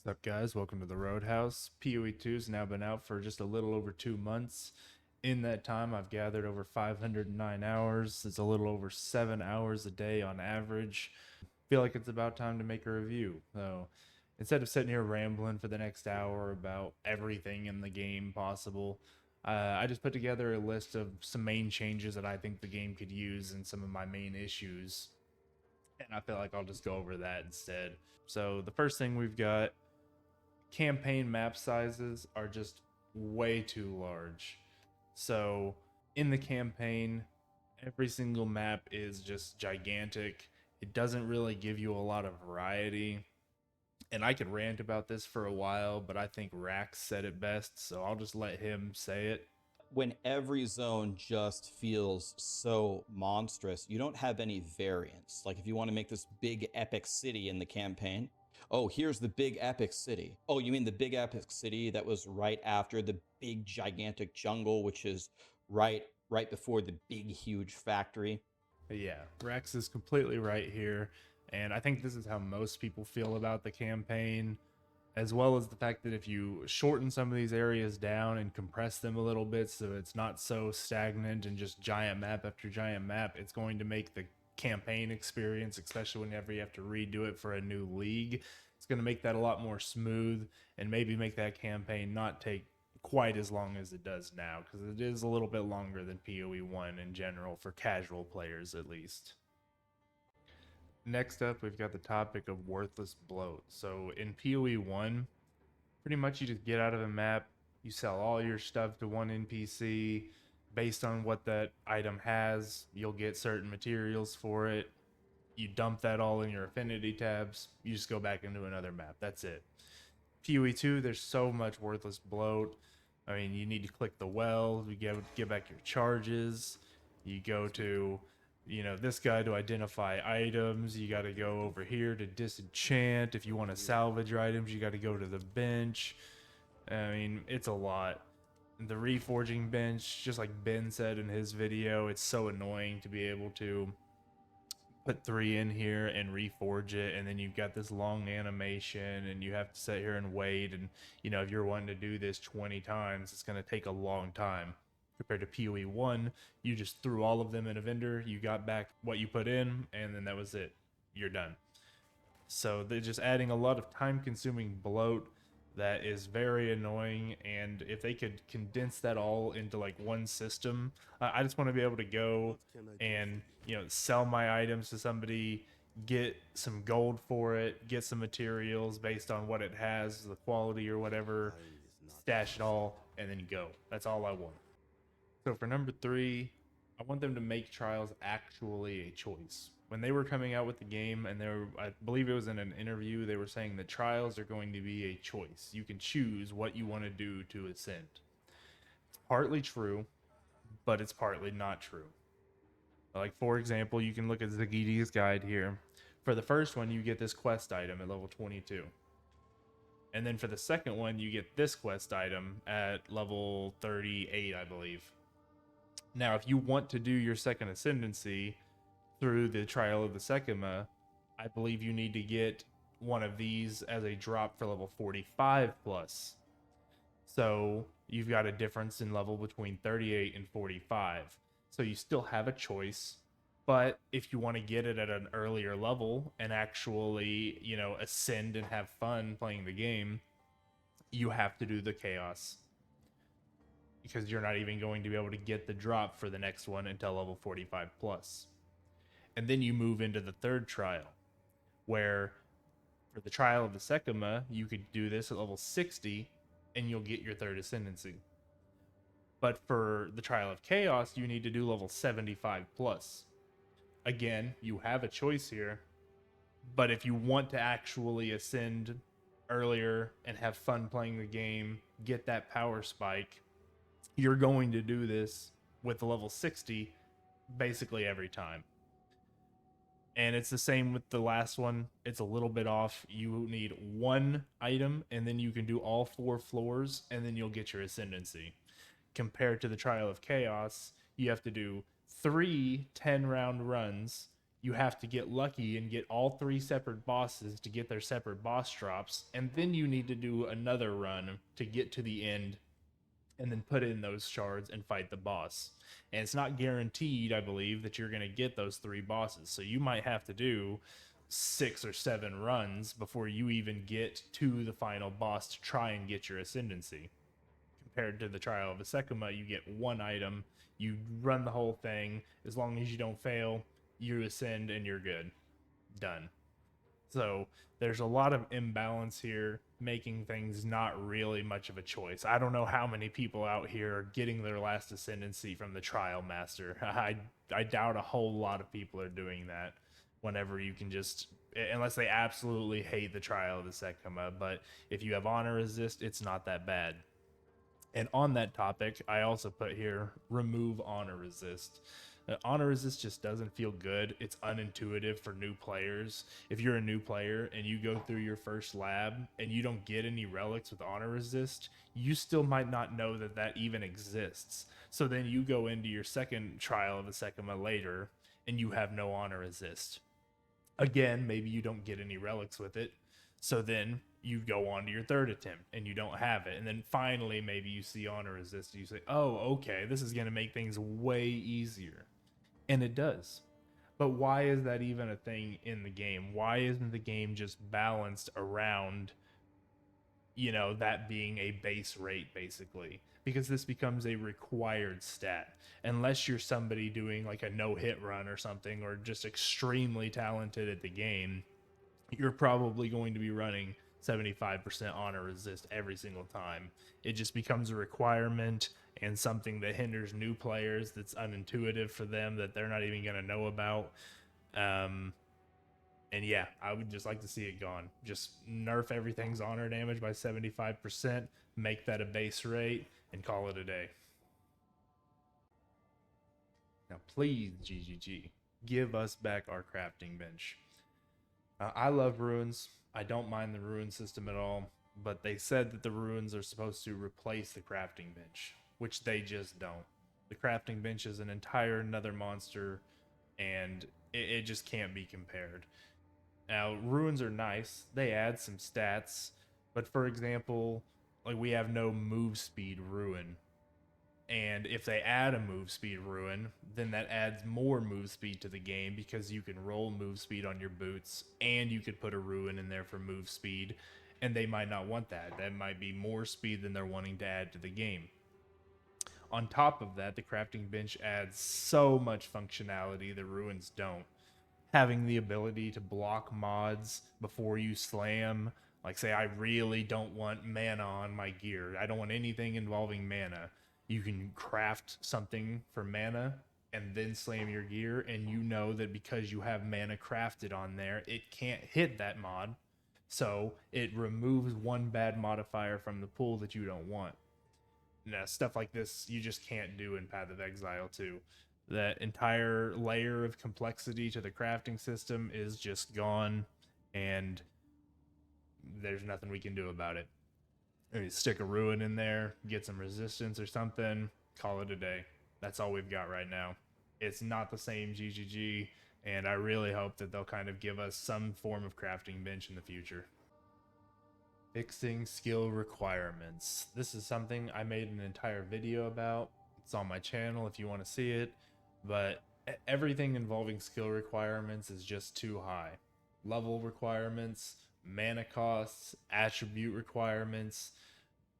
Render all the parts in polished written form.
What's up, guys? Welcome to the Roadhouse. POE 2 has now been out for just a little over 2 months. In that time, I've gathered over 509 hours. It's a little over 7 hours a day on average. Feel like it's about time to make a review. So instead of sitting here rambling for the next hour about everything in the game possible, I just put together a list of some main changes that I think the game could use and some of my main issues. And I feel like I'll just go over that instead. So the first thing we've got, campaign map sizes are just way too large. So in the campaign, every single map is just gigantic. It doesn't really give you a lot of variety. And I could rant about this for a while, but I think Rax said it best, so I'll just let him say it. When every zone just feels so monstrous, you don't have any variance. Like if you want to make this big epic city in the campaign, oh, here's the big epic city. Oh, you mean the big epic city that was right after the big gigantic jungle, which is right before the big huge factory. But yeah, Rex is completely right here. And I think this is how most people feel about the campaign, as well as the fact that if you shorten some of these areas down and compress them a little bit so it's not so stagnant and just giant map after giant map, it's going to make the campaign experience, especially whenever you have to redo it for a new league, it's going to make that a lot more smooth and maybe make that campaign not take quite as long as it does now, because it is a little bit longer than PoE 1 in general for casual players at least. Next up, we've got the topic of worthless bloat. So in PoE 1, pretty much you just get out of a map, you sell all your stuff to one NPC. Based on what that item has, you'll get certain materials for it. You dump that all in your affinity tabs, you just go back into another map. That's it. PoE 2, there's so much worthless bloat. I mean, you need to click the well, you get back your charges. You go to, this guy to identify items. You got to go over here to disenchant. If you want to salvage your items, you got to go to the bench. I mean, it's a lot. The reforging bench, just like Ben said in his video, it's so annoying to be able to put 3 in here and reforge it, and then you've got this long animation and you have to sit here and wait. And if you're wanting to do this 20 times, it's going to take a long time. Compared to PoE 1, you just threw all of them in a vendor, you got back what you put in, and then that was it. You're done. So they're just adding a lot of time consuming bloat that is very annoying. And if they could condense that all into like one system, I just want to be able to go and sell my items to somebody, get some gold for it, get some materials based on what it has, the quality or whatever, stash it all, and then go. That's all I want. So for number 3, I want them to make trials actually a choice. When they were coming out with the game, and I believe it was in an interview, they were saying the trials are going to be a choice. You can choose what you want to do to ascend. It's partly true, but it's partly not true. Like, for example, you can look at Zagidi's guide here. For the first one, you get this quest item at level 22. And then for the second one, you get this quest item at level 38, I believe. Now, if you want to do your second ascendancy through the Trial of the Sekima, I believe you need to get one of these as a drop for level 45 plus. So you've got a difference in level between 38 and 45. So you still have a choice, but if you want to get it at an earlier level and actually, ascend and have fun playing the game, you have to do the chaos, because you're not even going to be able to get the drop for the next one until level 45 plus. And then you move into the third trial, where for the Trial of the Sekima, you could do this at level 60 and you'll get your third ascendancy. But for the Trial of Chaos, you need to do level 75 plus. Again, you have a choice here, but if you want to actually ascend earlier and have fun playing the game, get that power spike, you're going to do this with the level 60 basically every time. And it's the same with the last one. It's a little bit off. You need one item, and then you can do all 4 floors, and then you'll get your ascendancy. Compared to the Trial of Chaos, you have to do 3 10-round runs. you have to get lucky and get all 3 separate bosses to get their separate boss drops, and then you need to do another run to get to the end and then put in those shards and fight the boss. And it's not guaranteed, I believe, that you're going to get those 3 bosses. So you might have to do 6 or 7 runs before you even get to the final boss to try and get your ascendancy. Compared to the Trial of Asekima, you get 1 item, you run the whole thing. As long as you don't fail, you ascend and you're good. Done. So there's a lot of imbalance here, making things not really much of a choice. I don't know how many people out here are getting their last ascendancy from the trial master. I doubt a whole lot of people are doing that whenever you can just, unless they absolutely hate the trial of the Sekima. But if you have honor resist, it's not that bad. And on that topic, I also put here remove honor resist. Honor resist just doesn't feel good. It's unintuitive for new players. If you're a new player and you go through your first lab and you don't get any relics with honor resist, you still might not know that that even exists. So then you go into your second trial of the Sekima later and you have no honor resist. Again, maybe you don't get any relics with it. So then you go on to your third attempt and you don't have it. And then finally, maybe you see honor resist. And you say, oh, okay, this is going to make things way easier. And it does. But why is that even a thing in the game? Why isn't the game just balanced around, that being a base rate, basically? Because this becomes a required stat. Unless you're somebody doing like a no-hit run or something, or just extremely talented at the game, you're probably going to be running 75% honor resist every single time. It just becomes a requirement and something that hinders new players, that's unintuitive for them, that they're not even going to know about. And yeah, I would just like to see it gone. Just nerf everything's honor damage by 75%, make that a base rate, and call it a day. Now, please, GGG, give us back our crafting bench. I love ruins. I don't mind the ruin system at all, but they said that the ruins are supposed to replace the crafting bench, which they just don't. The crafting bench is an entire another monster, and it just can't be compared. Now, ruins are nice. They add some stats, but for example, like we have no move speed ruin. And if they add a move speed ruin, then that adds more move speed to the game, because you can roll move speed on your boots and you could put a ruin in there for move speed. And they might not want that. That might be more speed than they're wanting to add to the game. On top of that, the crafting bench adds so much functionality the ruins don't. Having the ability to block mods before you slam. Like, say, I really don't want mana on my gear. I don't want anything involving mana. You can craft something for mana and then slam your gear, and you know that because you have mana crafted on there, it can't hit that mod. So it removes one bad modifier from the pool that you don't want. Now, stuff like this you just can't do in Path of Exile 2. That entire layer of complexity to the crafting system is just gone, and there's nothing we can do about it. Maybe stick a ruin in there, get some resistance or something, call it a day. That's all we've got right now. It's not the same GGG, and I really hope that they'll kind of give us some form of crafting bench in the future. Fixing skill requirements. This is something I made an entire video about. It's on my channel if you want to see it, but everything involving skill requirements is just too high. Level requirements, mana costs, attribute requirements,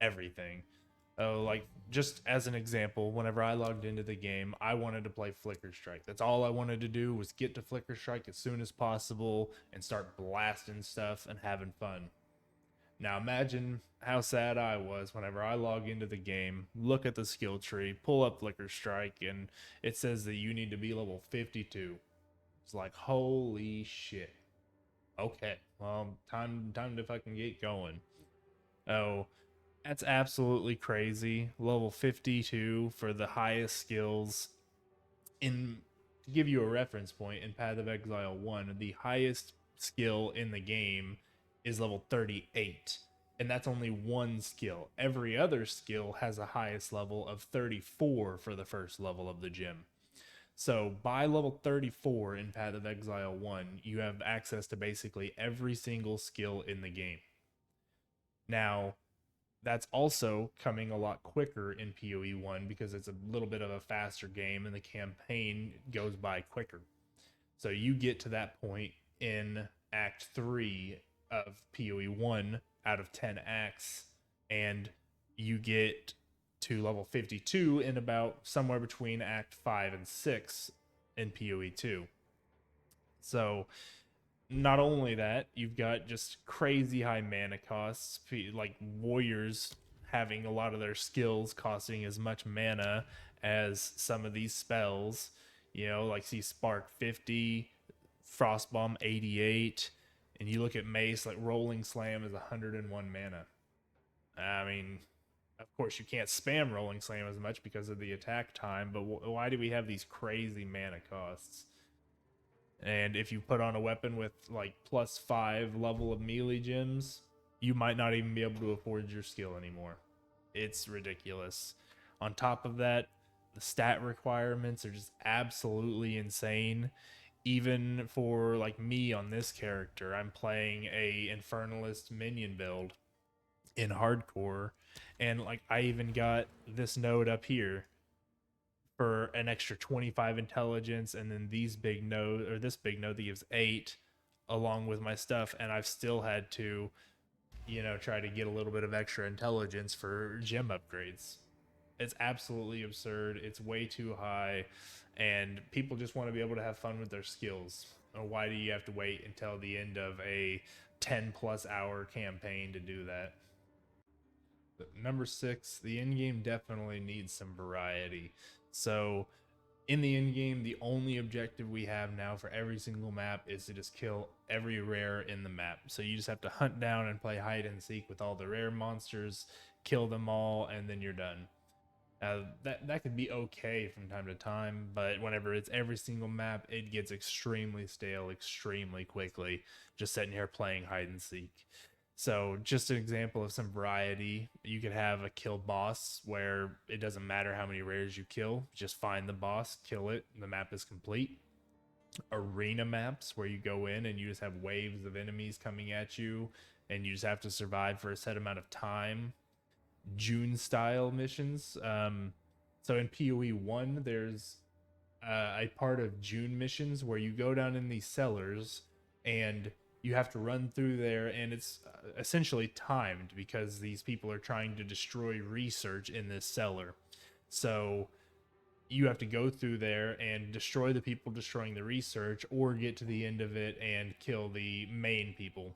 everything. Oh, like just as an example, whenever I logged into the game, I wanted to play Flicker Strike. That's all I wanted to do, was get to Flicker Strike as soon as possible and start blasting stuff and having fun. Now imagine how sad I was whenever I log into the game, look at the skill tree, pull up Flicker Strike, and it says that you need to be level 52. It's like, holy shit. Okay, well, time to fucking get going. Oh, that's absolutely crazy. Level 52 for the highest skills. To give you a reference point, in Path of Exile 1, the highest skill in the game is level 38. And that's only one skill. Every other skill has a highest level of 34 for the first level of the gym. So by level 34 in Path of Exile 1, you have access to basically every single skill in the game. Now, that's also coming a lot quicker in PoE 1 because it's a little bit of a faster game and the campaign goes by quicker. So you get to that point in Act 3 of PoE 1 out of 10 acts, and you get to level 52 in about somewhere between Act 5 and 6 in PoE 2. So not only that, you've got just crazy high mana costs, like warriors having a lot of their skills costing as much mana as some of these spells. You know, like see Spark 50, Frostbomb 88, and you look at Mace, like Rolling Slam is 101 mana. I mean, of course, you can't spam Rolling Slam as much because of the attack time, but why do we have these crazy mana costs? And if you put on a weapon with like +5 level of melee gems, you might not even be able to afford your skill anymore. It's ridiculous. On top of that, the stat requirements are just absolutely insane. Even for like me on this character, I'm playing a Infernalist minion build in hardcore, and like I even got this node up here for an extra 25 intelligence, and then this big node that gives 8 along with my stuff, and I've still had to, try to get a little bit of extra intelligence for gem upgrades. It's absolutely absurd. It's way too high, and people just want to be able to have fun with their skills. Why do you have to wait until the end of a 10+ hour campaign to do that? But number 6, the end game definitely needs some variety. So in the end game, the only objective we have now for every single map is to just kill every rare in the map. So you just have to hunt down and play hide and seek with all the rare monsters, kill them all, and then you're done. That could be okay from time to time, but whenever it's every single map, it gets extremely stale extremely quickly, just sitting here playing hide and seek. So just an example of some variety, you could have a kill boss where it doesn't matter how many rares you kill, just find the boss, kill it, the map is complete. Arena maps where you go in and you just have waves of enemies coming at you and you just have to survive for a set amount of time. June style missions. So in PoE 1, there's a part of June missions where you go down in these cellars and you have to run through there, and it's essentially timed because these people are trying to destroy research in this cellar. So you have to go through there and destroy the people destroying the research, or get to the end of it and kill the main people.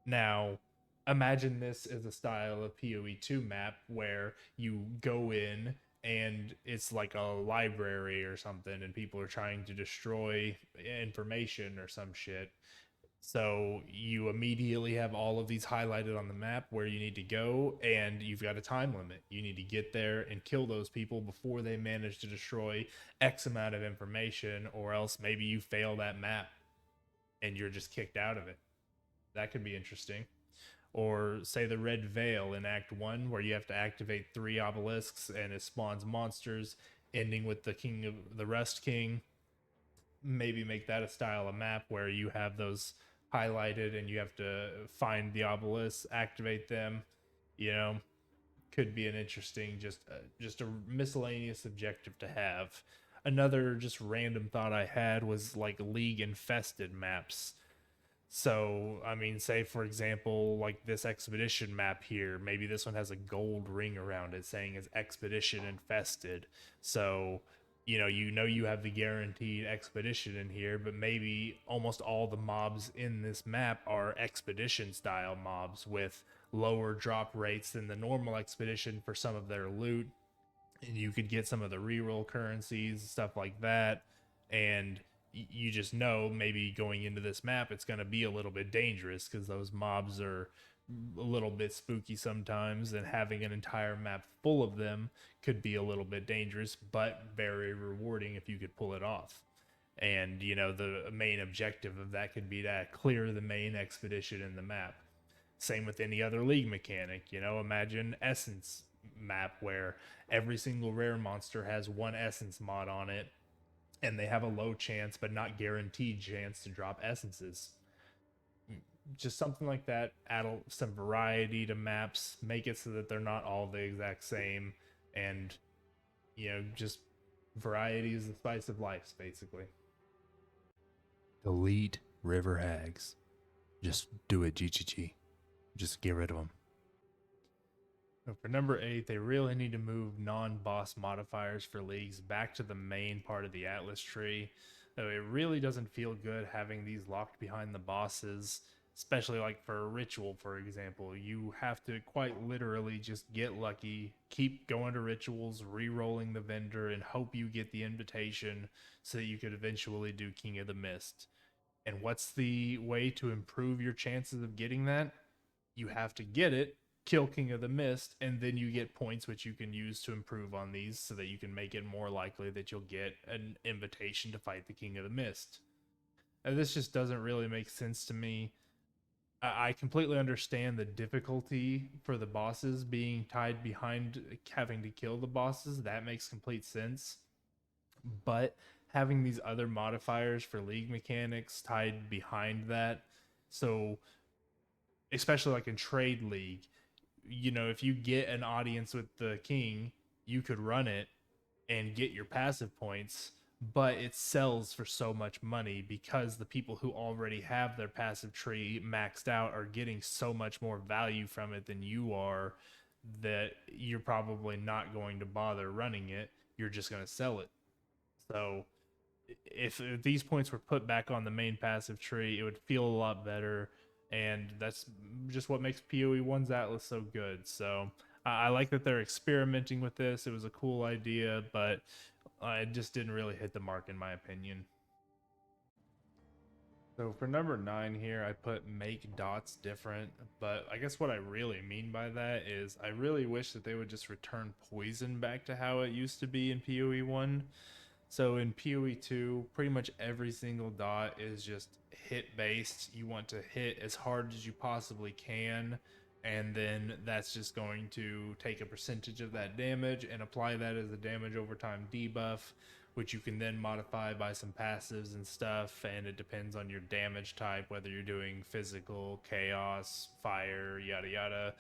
Now, imagine this as a style of PoE 2 map where you go in and it's like a library or something, and people are trying to destroy information or some shit. So you immediately have all of these highlighted on the map where you need to go, and you've got a time limit. You need to get there and kill those people before they manage to destroy X amount of information, or else maybe you fail that map and you're just kicked out of it. That could be interesting. Or say the Red Veil in Act 1, where you have to activate 3 obelisks and it spawns monsters, ending with the King of the Rust King. Maybe make that a style of map where you have those highlighted and you have to find the obelisks, activate them. You know, could be an interesting, just a miscellaneous objective to have. Another just random thought I had was like League infested maps. So, I mean, say for example, like this expedition map here, maybe this one has a gold ring around it saying it's expedition infested. So, you have the guaranteed expedition in here, but maybe almost all the mobs in this map are expedition style mobs with lower drop rates than the normal expedition for some of their loot. And you could get some of the reroll currencies, stuff like that. And you just know maybe going into this map it's going to be a little bit dangerous because those mobs are a little bit spooky sometimes, and having an entire map full of them could be a little bit dangerous but very rewarding if you could pull it off. And the main objective of that could be to clear the main expedition in the map. Same with any other league mechanic. Imagine Essence map where every single rare monster has one essence mod on it, and they have a low chance but not guaranteed chance to drop essences. Just something like that, add some variety to maps, make it so that they're not all the exact same, and just variety is the spice of life, basically. Delete river hags. Just do it, GGG. Just get rid of them. So for number 8, they really need to move non-boss modifiers for leagues back to the main part of the Atlas tree. Though it really doesn't feel good having these locked behind the bosses, especially like for a ritual, for example. You have to quite literally just get lucky, keep going to rituals, re-rolling the vendor, and hope you get the invitation so that you could eventually do King of the Mist. And what's the way to improve your chances of getting that? You have to get it, kill King of the Mist, and then you get points which you can use to improve on these so that you can make it more likely that you'll get an invitation to fight the King of the Mist. And this just doesn't really make sense to me. I completely understand the difficulty for the bosses being tied behind having to kill the bosses. That makes complete sense. But having these other modifiers for league mechanics tied behind that, so especially like in trade league, if you get an audience with the king, you could run it and get your passive points, but it sells for so much money because the people who already have their passive tree maxed out are getting so much more value from it than you are, that you're probably not going to bother running it. You're just going to sell it. So if these points were put back on the main passive tree, it would feel a lot better. And that's just what makes PoE 1's Atlas so good. So I like that they're experimenting with this. It was a cool idea, but it just didn't really hit the mark, in my opinion. So for number 9 here, I put make dots different, but I guess what I really mean by that is I really wish that they would just return poison back to how it used to be in PoE 1. So in PoE 2, pretty much every single dot is just hit based. You want to hit as hard as you possibly can, and then that's just going to take a percentage of that damage and apply that as a damage over time debuff, which you can then modify by some passives and stuff. And it depends on your damage type, whether you're doing physical, chaos, fire, yada yada.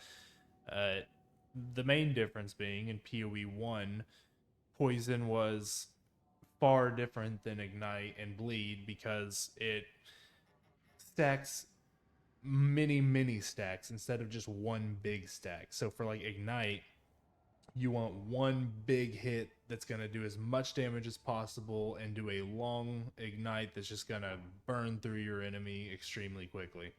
Uh, the main difference being in PoE 1, poison was far different than ignite and bleed because it stacks many stacks instead of just one big stack. So for like ignite, you want one big hit that's going to do as much damage as possible and do a long ignite that's just going to burn through your enemy extremely quickly.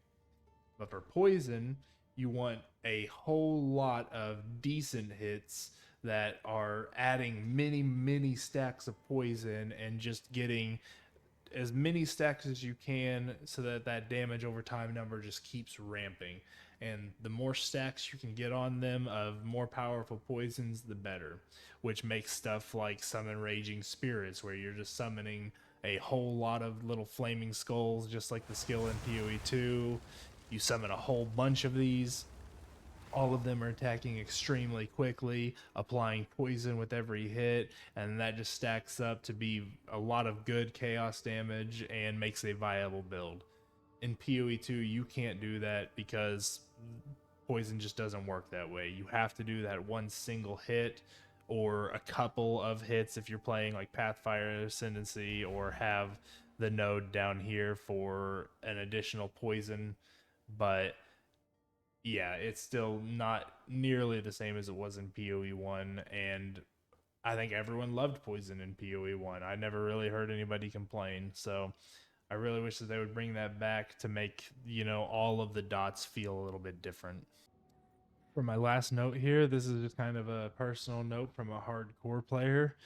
But for poison, you want a whole lot of decent hits that are adding many stacks of poison and just getting as many stacks as you can so that that damage over time number just keeps ramping. And the more stacks you can get on them of more powerful poisons, the better. Which makes stuff like summon raging spirits, where you're just summoning a whole lot of little flaming skulls, just like the skill in PoE 2. You summon a whole bunch of these. All of them are attacking extremely quickly, applying poison with every hit, and that just stacks up to be a lot of good chaos damage and makes a viable build. In PoE 2, you can't do that because poison just doesn't work that way. You have to do that one single hit or a couple of hits if you're playing like Pathfire Ascendancy, or have the node down here for an additional poison. But yeah, it's still not nearly the same as it was in PoE 1, and I think everyone loved poison in PoE 1. I never really heard anybody complain, so I really wish that they would bring that back to make, all of the dots feel a little bit different. For my last note here, this is just kind of a personal note from a hardcore player.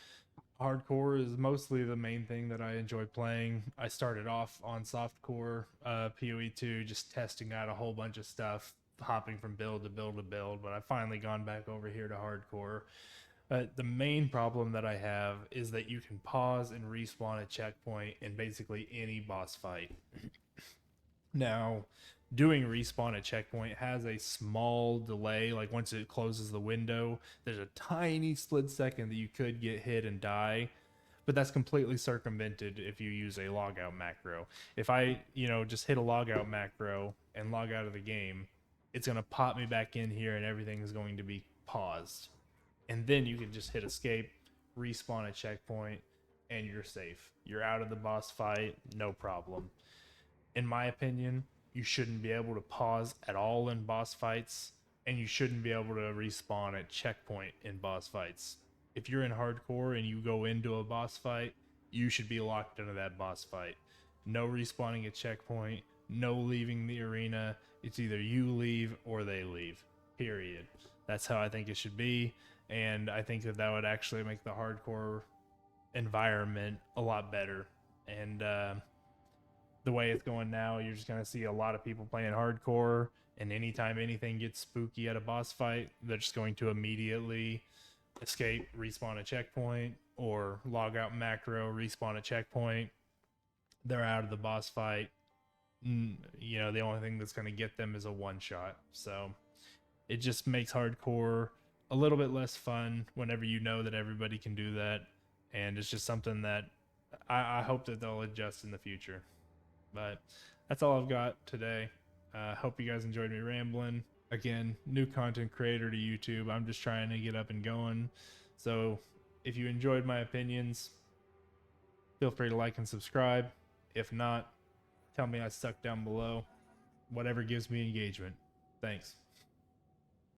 Hardcore is mostly the main thing that I enjoy playing. I started off on softcore PoE 2, just testing out a whole bunch of stuff, hopping from build to build to build, but I've finally gone back over here to hardcore. The main problem that I have is that you can pause and respawn a checkpoint in basically any boss fight. Now, doing respawn at checkpoint has a small delay. Like once it closes the window, there's a tiny split second that you could get hit and die, but that's completely circumvented if you use a logout macro. If I, just hit a logout macro and log out of the game, it's going to pop me back in here and everything is going to be paused. And then you can just hit escape, respawn at checkpoint, and you're safe. You're out of the boss fight, no problem. In my opinion, you shouldn't be able to pause at all in boss fights, and you shouldn't be able to respawn at checkpoint in boss fights. If you're in hardcore and you go into a boss fight, you should be locked into that boss fight. No respawning at checkpoint, no leaving the arena. It's either you leave or they leave, period. That's how I think it should be, and I think that would actually make the hardcore environment a lot better. And the way it's going now, you're just going to see a lot of people playing hardcore, and anytime anything gets spooky at a boss fight, they're just going to immediately escape, respawn a checkpoint, or log out macro, respawn a checkpoint. They're out of the boss fight. The only thing that's going to get them is a one shot. So it just makes hardcore a little bit less fun whenever you know that everybody can do that. And it's just something that I hope that they'll adjust in the future. But that's all I've got today. Hope you guys enjoyed me rambling. Again, new content creator to YouTube. I'm just trying to get up and going. So if you enjoyed my opinions, feel free to like and subscribe. If not, tell me I suck down below. Whatever gives me engagement. Thanks.